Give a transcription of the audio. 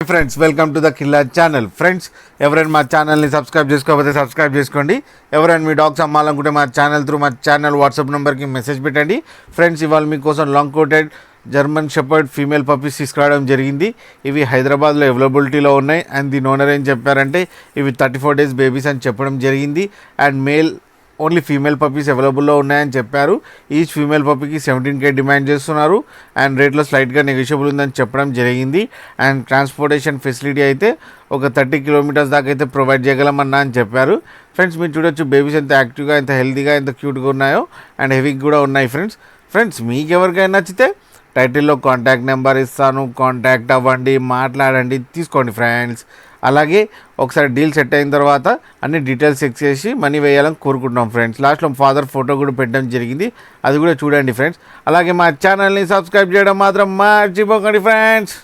Friends, welcome to the Killa channel. Friends, ఎవరైనా మా ఛానల్ని సబ్స్క్రైబ్ చేసుకోకపోతే సబ్స్క్రైబ్ చేసుకోండి. ఎవరైనా మీ డాగ్స్ అమ్మాలనుకుంటే మా ఛానల్ వాట్సాప్ నెంబర్కి మెసేజ్ పెట్టండి. ఫ్రెండ్స్, ఇవాళ మీకోసం long coated German shepherd female puppies తీసుకురావడం జరిగింది. ఇవి హైదరాబాద్లో అవైలబిలిటీలో ఉన్నాయి. అండ్ దీని ఓనర్ ఏం చెప్పారంటే ఇవి 34 days బేబీస్ అని చెప్పడం జరిగింది. And male only female puppies అవైలబుల్లో ఉన్నాయని చెప్పారు. ఈచ్ ఫీమేల్ పప్పీకి 17K డిమాండ్ చేస్తున్నారు. అండ్ రేట్లో స్లైట్గా నెగోషియబుల్ ఉందని చెప్పడం జరిగింది. అండ్ ట్రాన్స్పోర్టేషన్ ఫెసిలిటీ అయితే ఒక 30 kilometers దాకా అయితే ప్రొవైడ్ చేయగలమన్నా అని చెప్పారు. ఫ్రెండ్స్, మీరు చూడొచ్చు బేబీస్ ఎంత యాక్టివ్గా, ఎంత హెల్తీగా, ఎంత క్యూట్గా ఉన్నాయో. అండ్ హెవీగా కూడా ఉన్నాయి. ఫ్రెండ్స్ మీకు ఎవరికైనా నచ్చితే టైటిల్లో కాంటాక్ట్ నెంబర్ ఇస్తాను, కాంటాక్ట్ అవ్వండి, మాట్లాడండి, తీసుకోండి ఫ్రెండ్స్. అలాగే ఒకసారి డీల్ సెట్ అయిన తర్వాత అన్ని డీటెయిల్స్ చెక్ చేసి మనీ వేయాలని కోరుకుంటున్నాం ఫ్రెండ్స్. లాస్ట్లో ఫాదర్ ఫోటో కూడా పెట్టడం జరిగింది, అది కూడా చూడండి ఫ్రెండ్స్. అలాగే మా ఛానల్ని సబ్స్క్రైబ్ చేయడం మాత్రం మర్చిపోకండి ఫ్రెండ్స్.